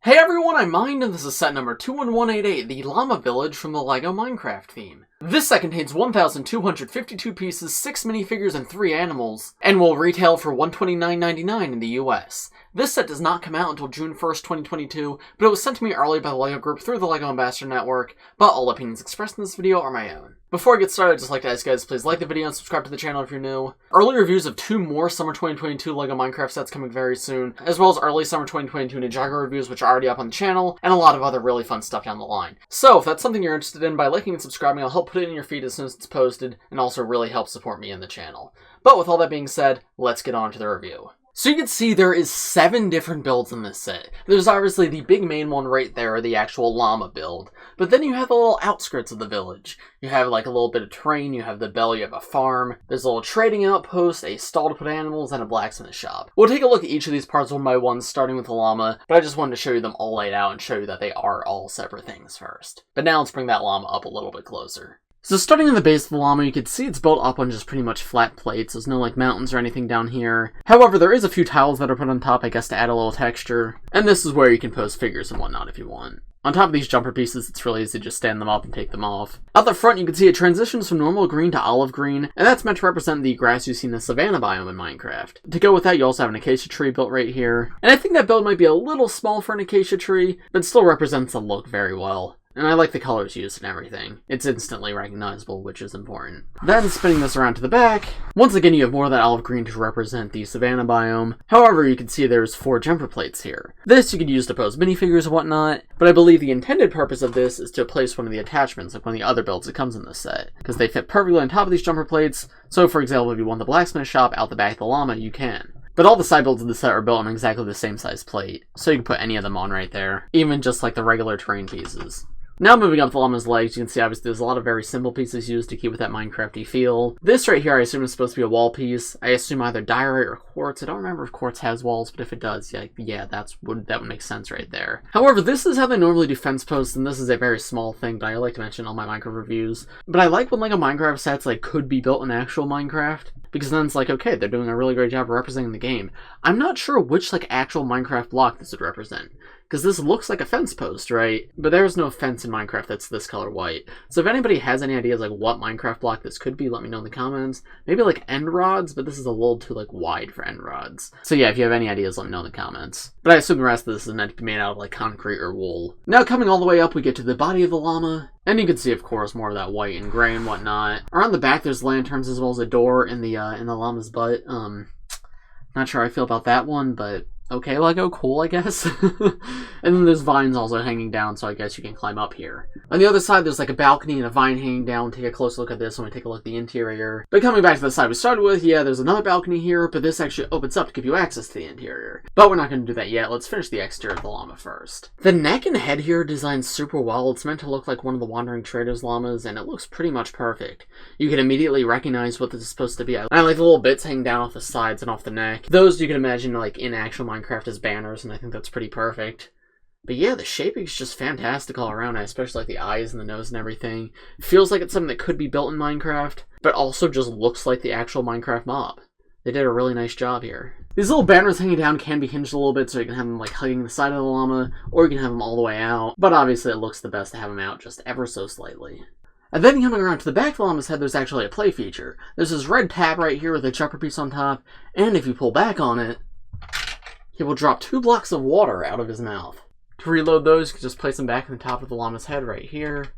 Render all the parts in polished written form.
Hey everyone, I'm Mind, and this is set number 21188, the Llama Village from the LEGO Minecraft theme. This set contains 1,252 pieces, 6 minifigures, and 3 animals, and will retail for $129.99 in the US. This set does not come out until June 1st, 2022, but it was sent to me early by the LEGO group through the LEGO Ambassador Network, but all opinions expressed in this video are my own. Before I get started, I'd just like to ask you guys, please like the video and subscribe to the channel if you're new. Early reviews of 2 more Summer 2022 LEGO Minecraft sets coming very soon, as well as early Summer 2022 Ninjago reviews which are already up on the channel, and a lot of other really fun stuff down the line. So, if that's something you're interested in, by liking and subscribing, I'll help put it in your feed as soon as it's posted, and also really help support me and the channel. But with all that being said, let's get on to the review. So you can see there is 7 different builds in this set. There's obviously the big main one right there, the actual llama build. But then you have the little outskirts of the village. You have like a little bit of terrain, you have the bell, you have a farm, there's a little trading outpost, a stall to put animals, and a blacksmith shop. We'll take a look at each of these parts one by one, starting with the llama, but I just wanted to show you them all laid out and show you that they are all separate things first. But now let's bring that llama up a little bit closer. So starting in the base of the llama, you can see it's built up on just pretty much flat plates. There's no like mountains or anything down here. However, there is a few tiles that are put on top, I guess, to add a little texture. And this is where you can post figures and whatnot if you want. On top of these jumper pieces, it's really easy to just stand them up and take them off. Out the front, you can see it transitions from normal green to olive green, and that's meant to represent the grass you see in the savannah biome in Minecraft. To go with that, you also have an acacia tree built right here. And I think that build might be a little small for an acacia tree, but still represents the look very well. And I like the colors used and everything. It's instantly recognizable, which is important. Then, spinning this around to the back, once again you have more of that olive green to represent the savannah biome. However, you can see there's 4 jumper plates here. This you could use to pose minifigures and whatnot, but I believe the intended purpose of this is to place one of the attachments, like one of the other builds that comes in this set, because they fit perfectly on top of these jumper plates. So for example, if you want the blacksmith shop out the back of the llama, you can. But all the side builds of the set are built on exactly the same size plate, so you can put any of them on right there, even just like the regular terrain pieces. Now moving up the llama's legs, you can see obviously there's a lot of very simple pieces used to keep with that Minecrafty feel. This right here I assume is supposed to be a wall piece. I assume either diorite or quartz. I don't remember if quartz has walls, but if it does, yeah, that would make sense right there. However, this is how they normally do fence posts, and this is a very small thing, but I like to mention in all my Minecraft reviews. But I like when like a Minecraft set's like could be built in actual Minecraft, because then it's like, okay, they're doing a really great job of representing the game. I'm not sure which like actual Minecraft block this would represent, because this looks like a fence post, right? But there's no fence in Minecraft that's this color white. So if anybody has any ideas like what Minecraft block this could be, let me know in the comments. Maybe like end rods, but this is a little too like wide for end rods. So yeah, if you have any ideas, let me know in the comments. But I assume the rest of this is meant to be made out of like concrete or wool. Now coming all the way up, we get to the body of the llama. And you can see, of course, more of that white and gray and whatnot. Around the back, there's lanterns as well as a door in the llama's butt. Not sure how I feel about that one, but okay, LEGO, cool, I guess. And then there's vines also hanging down, so I guess you can climb up here. On the other side, there's like a balcony and a vine hanging down. Take a closer look at this when we take a look at the interior. But coming back to the side we started with, yeah, there's another balcony here, but this actually opens up to give you access to the interior. But we're not going to do that yet. Let's finish the exterior of the llama first. The neck and head here are designed super well. It's meant to look like one of the Wandering Trader's llamas, and it looks pretty much perfect. You can immediately recognize what this is supposed to be. I like the little bits hanging down off the sides and off the neck. Those you can imagine like in actual Minecraft as banners, and I think that's pretty perfect. But yeah, the shaping is just fantastic all around. I especially like the eyes and the nose and everything. It feels like it's something that could be built in Minecraft, but also just looks like the actual Minecraft mob. They did a really nice job here. These little banners hanging down can be hinged a little bit, so you can have them like hugging the side of the llama, or you can have them all the way out. But obviously it looks the best to have them out just ever so slightly. And then coming around to the back of the llama's head, there's actually a play feature. There's this red tab right here with a jumper piece on top, and if you pull back on it, he will drop 2 blocks of water out of his mouth. To reload those, you can just place them back in the top of the llama's head right here.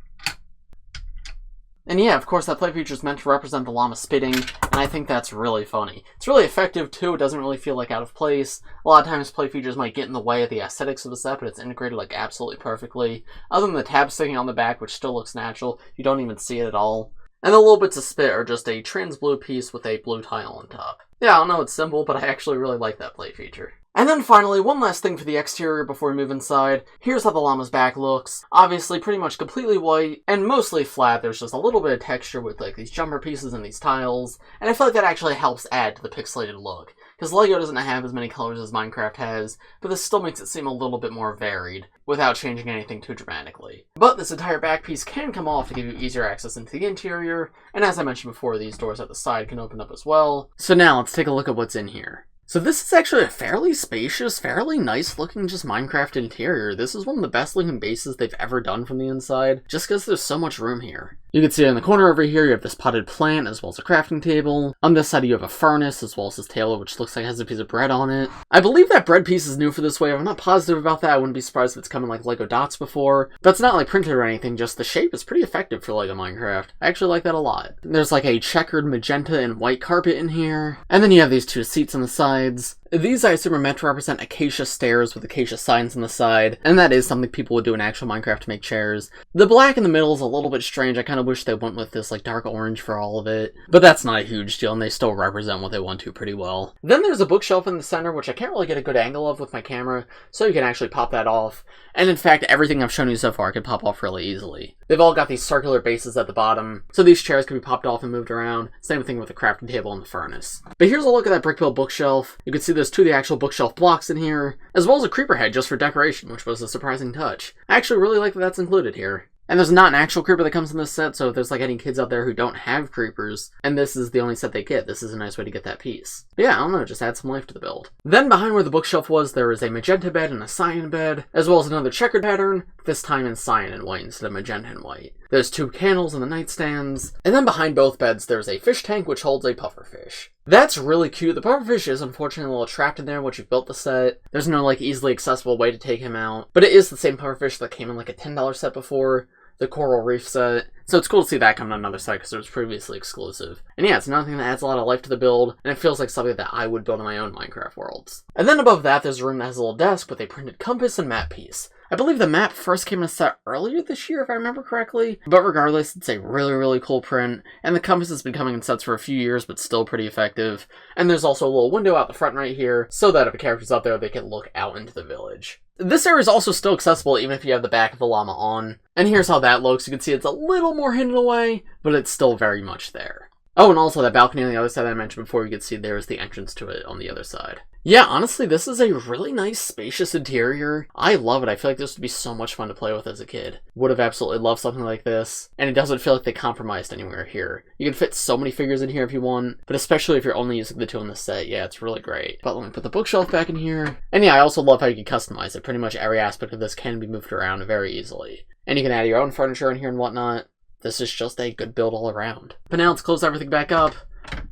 And yeah, of course, that play feature is meant to represent the llama spitting, and I think that's really funny. It's really effective, too. It doesn't really feel like out of place. A lot of times, play features might get in the way of the aesthetics of the set, but it's integrated, like, absolutely perfectly. Other than the tab sticking on the back, which still looks natural, you don't even see it at all. And the little bits of spit are just a trans blue piece with a blue tile on top. Yeah, I know it's simple, but I actually really like that play feature. And then finally, one last thing for the exterior before we move inside. Here's how the llama's back looks. Obviously pretty much completely white and mostly flat. There's just a little bit of texture with like these jumper pieces and these tiles. And I feel like that actually helps add to the pixelated look. Because LEGO doesn't have as many colors as Minecraft has, but this still makes it seem a little bit more varied, without changing anything too dramatically. But this entire back piece can come off to give you easier access into the interior, and as I mentioned before, these doors at the side can open up as well. So now let's take a look at what's in here. So this is actually a fairly spacious, fairly nice looking just Minecraft interior. This is one of the best looking bases they've ever done from the inside, just because there's so much room here. You can see in the corner over here, you have this potted plant as well as a crafting table. On this side, you have a furnace as well as this table, which looks like it has a piece of bread on it. I believe that bread piece is new for this wave. I'm not positive about that. I wouldn't be surprised if it's come in like Lego dots before. But it's not like printed or anything, just the shape is pretty effective for Lego Minecraft. I actually like that a lot. There's like a checkered magenta and white carpet in here. And then you have these two seats on the sides. These, I assume, are meant to represent acacia stairs with acacia signs on the side, and that is something people would do in actual Minecraft to make chairs. The black in the middle is a little bit strange. I kind of wish they went with this like dark orange for all of it, but that's not a huge deal, and they still represent what they want to pretty well. Then there's a bookshelf in the center, which I can't really get a good angle of with my camera, so you can actually pop that off. And in fact, everything I've shown you so far can pop off really easily. They've all got these circular bases at the bottom, so these chairs can be popped off and moved around. Same thing with the crafting table and the furnace. But here's a look at that brick built bookshelf. You can see there's two of the actual bookshelf blocks in here, as well as a creeper head just for decoration, which was a surprising touch. I actually really like that that's included here. And there's not an actual creeper that comes in this set, so if there's like any kids out there who don't have creepers, and this is the only set they get, this is a nice way to get that piece. But yeah, I don't know, just add some life to the build. Then behind where the bookshelf was, there is a magenta bed and a cyan bed, as well as another checkered pattern, this time in cyan and white instead of magenta and white. There's two candles in the nightstands, and then behind both beds there's a fish tank which holds a pufferfish. That's really cute. The pufferfish is unfortunately a little trapped in there once you've built the set. There's no like easily accessible way to take him out, but it is the same pufferfish that came in like a $10 set before, the Coral Reef set. So it's cool to see that come on another site because it was previously exclusive. And yeah, it's another thing that adds a lot of life to the build, and it feels like something that I would build in my own Minecraft worlds. And then above that, there's a room that has a little desk with a printed compass and map piece. I believe the map first came in a set earlier this year, if I remember correctly, but regardless, it's a really, really cool print, and the compass has been coming in sets for a few years, but still pretty effective. And there's also a little window out the front right here, so that if a character's out there, they can look out into the village. This area is also still accessible even if you have the back of the llama on, and here's how that looks. You can see it's a little more hidden away, but it's still very much there. Oh, and also that balcony on the other side that I mentioned before, you can see there is the entrance to it on the other side. Yeah, honestly, this is a really nice, spacious interior. I love it. I feel like this would be so much fun to play with as a kid. Would have absolutely loved something like this. And it doesn't feel like they compromised anywhere here. You can fit so many figures in here if you want, but especially if you're only using the two in the set, yeah, it's really great. But let me put the bookshelf back in here. And yeah, I also love how you can customize it. Pretty much every aspect of this can be moved around very easily. And you can add your own furniture in here and whatnot. This is just a good build all around. But now let's close everything back up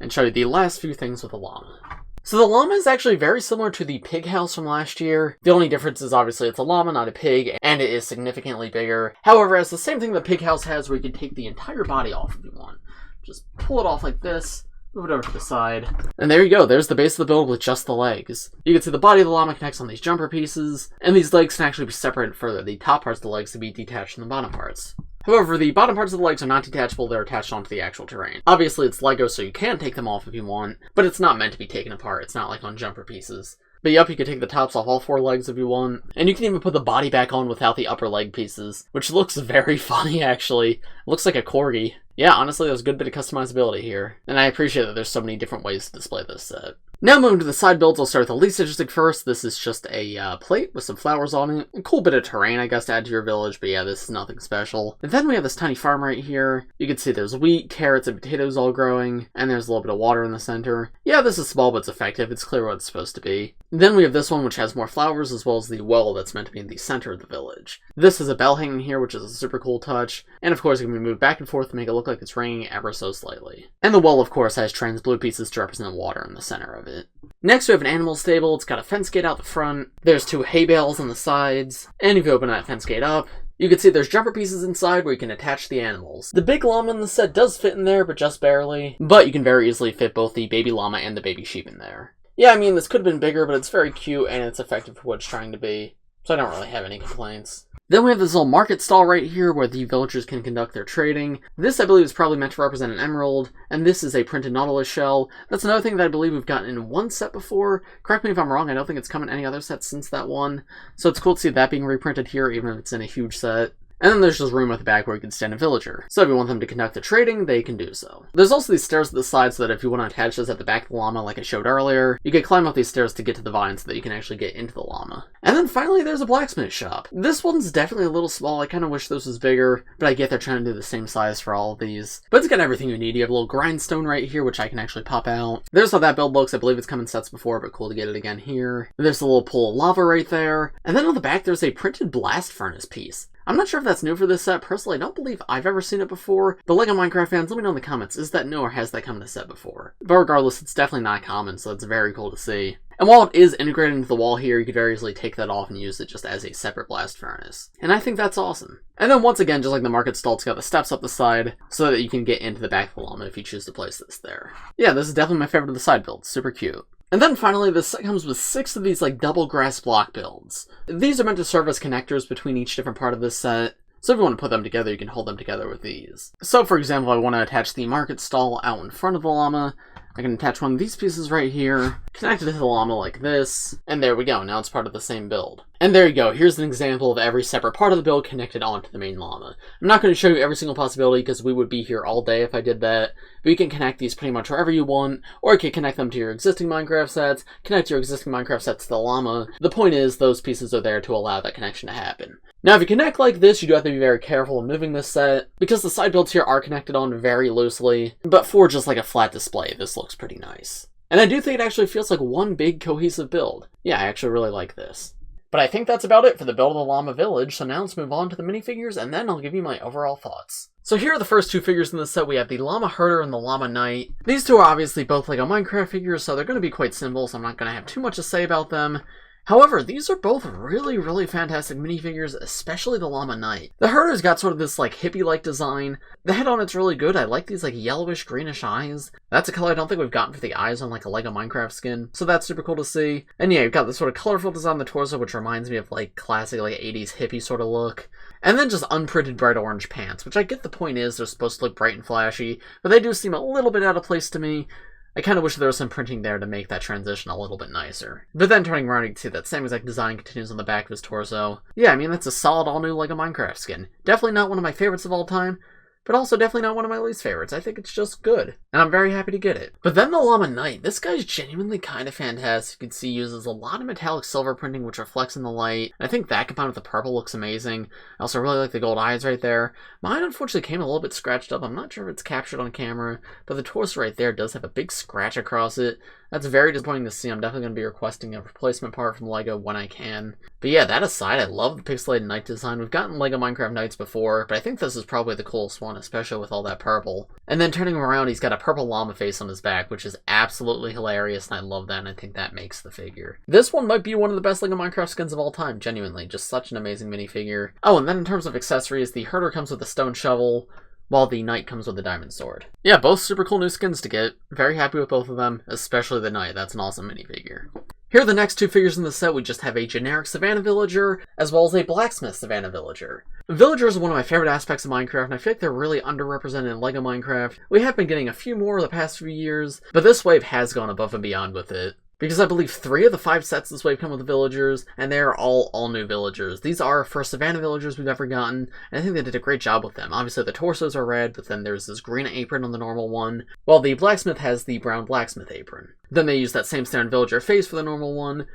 and show you the last few things with the llama. So the llama is actually very similar to the pig house from last year. The only difference is obviously it's a llama, not a pig, and it is significantly bigger. However, it's the same thing the pig house has where you can take the entire body off if you want. Just pull it off like this, move it over to the side, and there you go. There's the base of the build with just the legs. You can see the body of the llama connects on these jumper pieces, and these legs can actually be separated further. The top parts of the legs can be detached from the bottom parts. However, the bottom parts of the legs are not detachable, they're attached onto the actual terrain. Obviously, it's Lego, so you can take them off if you want, but it's not meant to be taken apart. It's not like on jumper pieces. But yep, you can take the tops off all four legs if you want, and you can even put the body back on without the upper leg pieces, which looks very funny, actually. It looks like a corgi. Yeah, honestly, there's a good bit of customizability here, and I appreciate that there's so many different ways to display this set. Now moving to the side builds, I'll start with the least interesting first. This is just a plate with some flowers on it. A cool bit of terrain, I guess, to add to your village, but yeah, this is nothing special. And then we have this tiny farm right here. You can see there's wheat, carrots, and potatoes all growing, and there's a little bit of water in the center. Yeah, this is small, but it's effective. It's clear what it's supposed to be. Then we have this one, which has more flowers, as well as the well that's meant to be in the center of the village. This is a bell hanging here, which is a super cool touch, and of course it can be moved back and forth to make it look like it's ringing ever so slightly. And the well, of course, has trans blue pieces to represent water in the center of it. Next we have an animal stable. It's got a fence gate out the front. There's two hay bales on the sides, and if you open that fence gate up, you can see there's jumper pieces inside where you can attach the animals. The big llama in the set does fit in there, but just barely. But you can very easily fit both the baby llama and the baby sheep in there. Yeah, I mean, this could have been bigger, but it's very cute and it's effective for what it's trying to be. So I don't really have any complaints. Then we have this little market stall right here where the villagers can conduct their trading. This, I believe, is probably meant to represent an emerald, and this is a printed nautilus shell. That's another thing that I believe we've gotten in one set before. Correct me if I'm wrong, I don't think it's come in any other set since that one. So it's cool to see that being reprinted here, even if it's in a huge set. And then there's just room at the back where you can stand a villager. So if you want them to conduct the trading, they can do so. There's also these stairs at the side so that if you want to attach this at the back of the llama like I showed earlier, you can climb up these stairs to get to the vine so that you can actually get into the llama. And then finally there's a blacksmith shop. This one's definitely a little small. I kind of wish this was bigger, but I get they're trying to do the same size for all of these. But it's got everything you need. You have a little grindstone right here, which I can actually pop out. There's how that build looks. I believe it's come in sets before, but cool to get it again here. There's a little pool of lava right there. And then on the back there's a printed blast furnace piece. I'm not sure if that's new for this set. Personally, I don't believe I've ever seen it before. But LEGO Minecraft fans, let me know in the comments, is that new or has that come in a set before? But regardless, it's definitely not common, so it's very cool to see. And while it is integrated into the wall here, you could very easily take that off and use it just as a separate blast furnace. And I think that's awesome. And then once again, just like the market stall, it's got the steps up the side so that you can get into the back of the llama if you choose to place this there. Yeah, this is definitely my favorite of the side builds. Super cute. And then finally, this set comes with 6 of these like double grass block builds. These are meant to serve as connectors between each different part of this set. So if you want to put them together, you can hold them together with these. So for example, I want to attach the market stall out in front of the llama. I can attach one of these pieces right here, connect it to the llama like this, and there we go, now it's part of the same build. And there you go, here's an example of every separate part of the build connected onto the main llama. I'm not going to show you every single possibility because we would be here all day if I did that, but you can connect these pretty much wherever you want, or you can connect them to your existing Minecraft sets, connect your existing Minecraft sets to the llama. The point is, those pieces are there to allow that connection to happen. Now if you connect like this, you do have to be very careful in moving this set, because the side builds here are connected on very loosely, but for just like a flat display, this looks pretty nice. And I do think it actually feels like one big cohesive build. Yeah, I actually really like this. But I think that's about it for the build of the Llama Village, so now let's move on to the minifigures, and then I'll give you my overall thoughts. So here are the first 2 figures in this set. We have the Llama Herder and the Llama Knight. These 2 are obviously both LEGO Minecraft figures, so they're going to be quite simple, so I'm not going to have too much to say about them. However, these are both really fantastic minifigures, especially the Llama Knight. The Herder's got sort of this like hippie-like design. The head on it's really good. I like these like yellowish greenish eyes. That's a color I don't think we've gotten for the eyes on like a LEGO Minecraft skin, so that's super cool to see. And yeah, you've got this sort of colorful design on the torso, which reminds me of like classic like 80s hippie sort of look. And then just unprinted bright orange pants, which I get the point is they're supposed to look bright and flashy, but they do seem a little bit out of place to me. I kind of wish there was some printing there to make that transition a little bit nicer. But then turning around, you can see that same exact design continues on the back of his torso. Yeah, I mean, that's a solid all-new LEGO Minecraft skin. Definitely not one of my favorites of all time, but also definitely not one of my least favorites. I think it's just good, and I'm very happy to get it. But then the Llama Knight, this guy's genuinely kind of fantastic. You can see he uses a lot of metallic silver printing, which reflects in the light. And I think that combined with the purple looks amazing. I also really like the gold eyes right there. Mine unfortunately came a little bit scratched up. I'm not sure if it's captured on camera, but the torso right there does have a big scratch across it. That's very disappointing to see. I'm definitely going to be requesting a replacement part from LEGO when I can. But yeah, that aside, I love the pixelated knight design. We've gotten LEGO Minecraft Knights before, but I think this is probably the coolest one, especially with all that purple. And then turning him around, he's got a purple llama face on his back, which is absolutely hilarious, and I love that, and I think that makes the figure. This one might be one of the best LEGO Minecraft skins of all time, genuinely. Just such an amazing minifigure. Oh, and then in terms of accessories, the herder comes with a stone shovel, while the knight comes with a diamond sword. Yeah, both super cool new skins to get. Very happy with both of them, especially the knight. That's an awesome minifigure. Here are the next 2 figures in the set. We just have a generic savannah villager, as well as a blacksmith savannah villager. Villagers are one of my favorite aspects of Minecraft, and I feel like they're really underrepresented in LEGO Minecraft. We have been getting a few more the past few years, but this wave has gone above and beyond with it. Because I believe 3 of the 5 sets this wave come with the villagers, and they are all new villagers. These are our first savannah villagers we've ever gotten, and I think they did a great job with them. Obviously the torsos are red, but then there's this green apron on the normal one, while the blacksmith has the brown blacksmith apron. Then they use that same standard villager face for the normal one.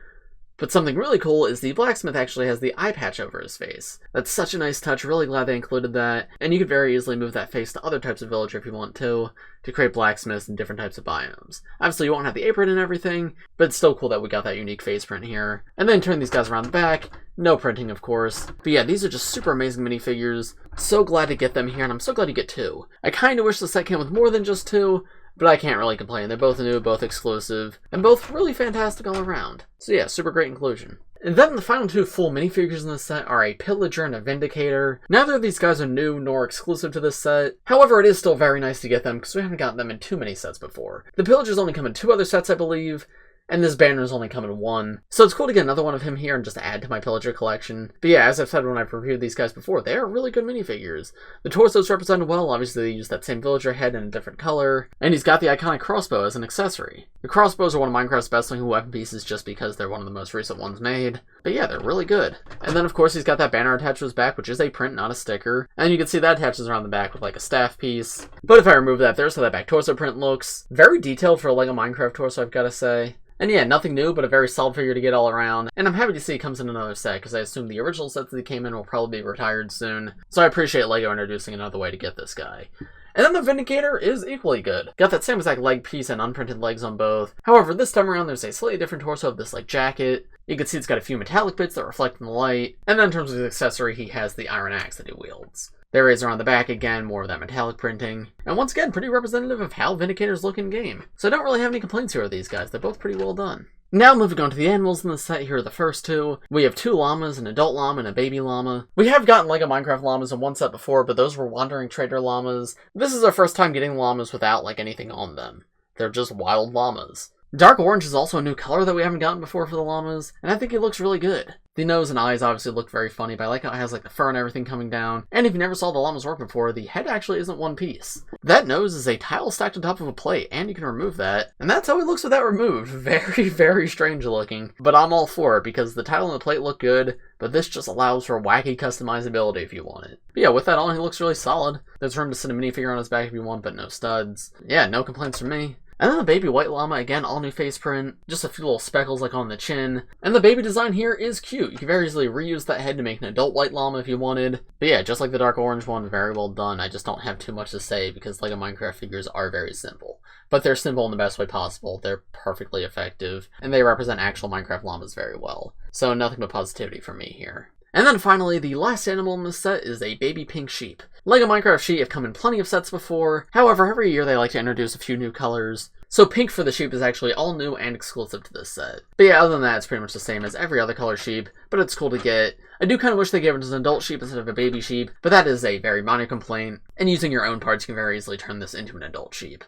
But something really cool is the blacksmith actually has the eye patch over his face. That's such a nice touch, really glad they included that, and you could very easily move that face to other types of villager if you want to create blacksmiths in different types of biomes. Obviously you won't have the apron and everything, but it's still cool that we got that unique face print here. And then turn these guys around the back, no printing of course. But yeah, these are just super amazing minifigures. So glad to get them here, and I'm so glad to get 2. I kinda wish the set came with more than just 2, but I can't really complain. They're both new, both exclusive, and both really fantastic all around. So yeah, super great inclusion. And then the final 2 full minifigures in this set are a pillager and a vindicator. Neither of these guys are new nor exclusive to this set. However, it is still very nice to get them because we haven't gotten them in too many sets before. The pillagers only come in 2 other sets, I believe, And this banner is only coming in one. So it's cool to get another one of him here and just add to my pillager collection. But yeah, as I've said when I've reviewed these guys before, they are really good minifigures. The torso's represented well, obviously they use that same villager head in a different color. And he's got the iconic crossbow as an accessory. The crossbows are one of Minecraft's best-selling weapon pieces just because they're one of the most recent ones made. But yeah, they're really good. And then of course he's got that banner attached to his back, which is a print, not a sticker. And you can see that attaches around the back with like a staff piece. But if I remove that, there's how that back torso print looks. Very detailed for a LEGO Minecraft torso, I've gotta say. And yeah, nothing new, but a very solid figure to get all around. And I'm happy to see it comes in another set, because I assume the original sets that he came in will probably be retired soon. So I appreciate LEGO introducing another way to get this guy. And then the Vindicator is equally good. Got that same exact leg piece and unprinted legs on both. However, this time around there's a slightly different torso of this like jacket. You can see it's got a few metallic bits that reflect in the light. And then in terms of the accessory, he has the iron axe that he wields. There is around the back again, more of that metallic printing. And once again, pretty representative of how Vindicators look in game. So I don't really have any complaints here with these guys. They're both pretty well done. Now moving on to the animals in the set, here are the first two. We have two llamas, an adult llama and a baby llama. We have gotten LEGO Minecraft llamas in one set before, but those were wandering trader llamas. This is our first time getting llamas without like anything on them. They're just wild llamas. Dark orange is also a new color that we haven't gotten before for the llamas, and I think it looks really good. The nose and eyes obviously look very funny, but I like how it has like the fur and everything coming down. And if you never saw the llamas work before, the head actually isn't one piece. That nose is a tile stacked on top of a plate, and you can remove that. And that's how it looks with that removed. Very, very strange looking. But I'm all for it, because the tile and the plate look good, but this just allows for wacky customizability if you want it. But yeah, with that on, he looks really solid. There's room to sit a minifigure on his back if you want, but no studs. Yeah, no complaints from me. And then the baby white llama, again, all new face print, just a few little speckles like on the chin. And the baby design here is cute. You can very easily reuse that head to make an adult white llama if you wanted. But yeah, just like the dark orange one, very well done. I just don't have too much to say because LEGO Minecraft figures are very simple. But they're simple in the best way possible. They're perfectly effective, and they represent actual Minecraft llamas very well. So nothing but positivity from me here. And then finally, the last animal in this set is a baby pink sheep. LEGO Minecraft sheep have come in plenty of sets before, however every year they like to introduce a few new colors. So pink for the sheep is actually all new and exclusive to this set. But yeah, other than that, it's pretty much the same as every other color sheep, but it's cool to get. I do kind of wish they gave it as an adult sheep instead of a baby sheep, but that is a very minor complaint, and using your own parts you can very easily turn this into an adult sheep.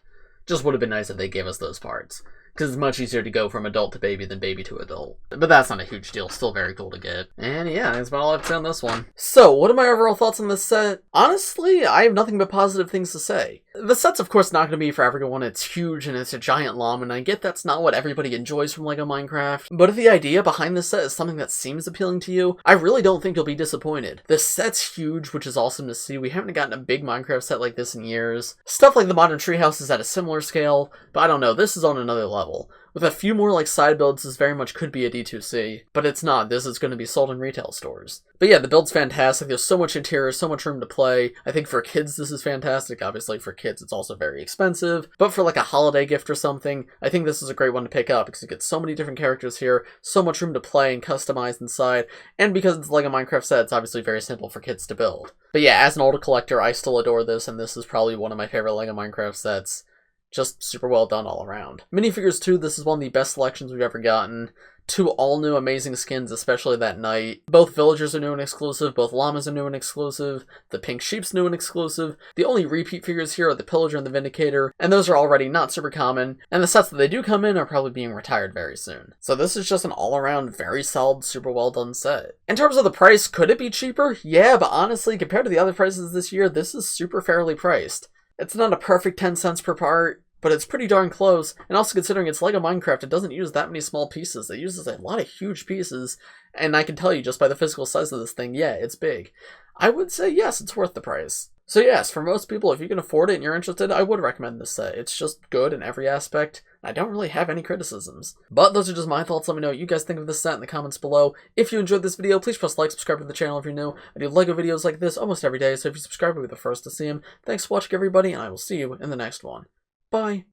Just would have been nice if they gave us those parts, because it's much easier to go from adult to baby than baby to adult. But that's not a huge deal, still very cool to get. And yeah, that's about all I have to say on this one. So, what are my overall thoughts on this set? Honestly, I have nothing but positive things to say. The set's of course not going to be for everyone, it's huge and it's a giant llama, and I get that's not what everybody enjoys from LEGO Minecraft, but if the idea behind this set is something that seems appealing to you, I really don't think you'll be disappointed. The set's huge, which is awesome to see. We haven't gotten a big Minecraft set like this in years. Stuff like the modern treehouse is at a similar scale, but I don't know, this is on another level. With a few more like side builds, this very much could be a D2C, but it's not. This is going to be sold in retail stores. But yeah, the build's fantastic. There's so much interior, so much room to play. I think for kids this is fantastic. Obviously for kids it's also very expensive, but for like a holiday gift or something, I think this is a great one to pick up because you get so many different characters here, so much room to play and customize inside, and because it's LEGO Minecraft set, it's obviously very simple for kids to build. But yeah, as an older collector, I still adore this, and this is probably one of my favorite LEGO Minecraft sets. Just super well done all around. Minifigures too, this is one of the best selections we've ever gotten. Two all new amazing skins, especially that night. Both villagers are new and exclusive, both llamas are new and exclusive, the pink sheep's new and exclusive. The only repeat figures here are the pillager and the vindicator, and those are already not super common, and the sets that they do come in are probably being retired very soon. So this is just an all-around very solid, super well done set. In terms of the price, could it be cheaper? Yeah, but honestly, compared to the other prices this year, this is super fairly priced. It's not a perfect 10 cents per part, but it's pretty darn close, and also considering it's LEGO Minecraft, it doesn't use that many small pieces. It uses a lot of huge pieces, and I can tell you just by the physical size of this thing, yeah, it's big. I would say yes, it's worth the price. So yes, for most people, if you can afford it and you're interested, I would recommend this set. It's just good in every aspect. I don't really have any criticisms. But those are just my thoughts. Let me know what you guys think of this set in the comments below. If you enjoyed this video, please press like, subscribe to the channel if you're new. I do LEGO videos like this almost every day, so if you subscribe, you'll be the first to see them. Thanks for watching, everybody, and I will see you in the next one. Bye!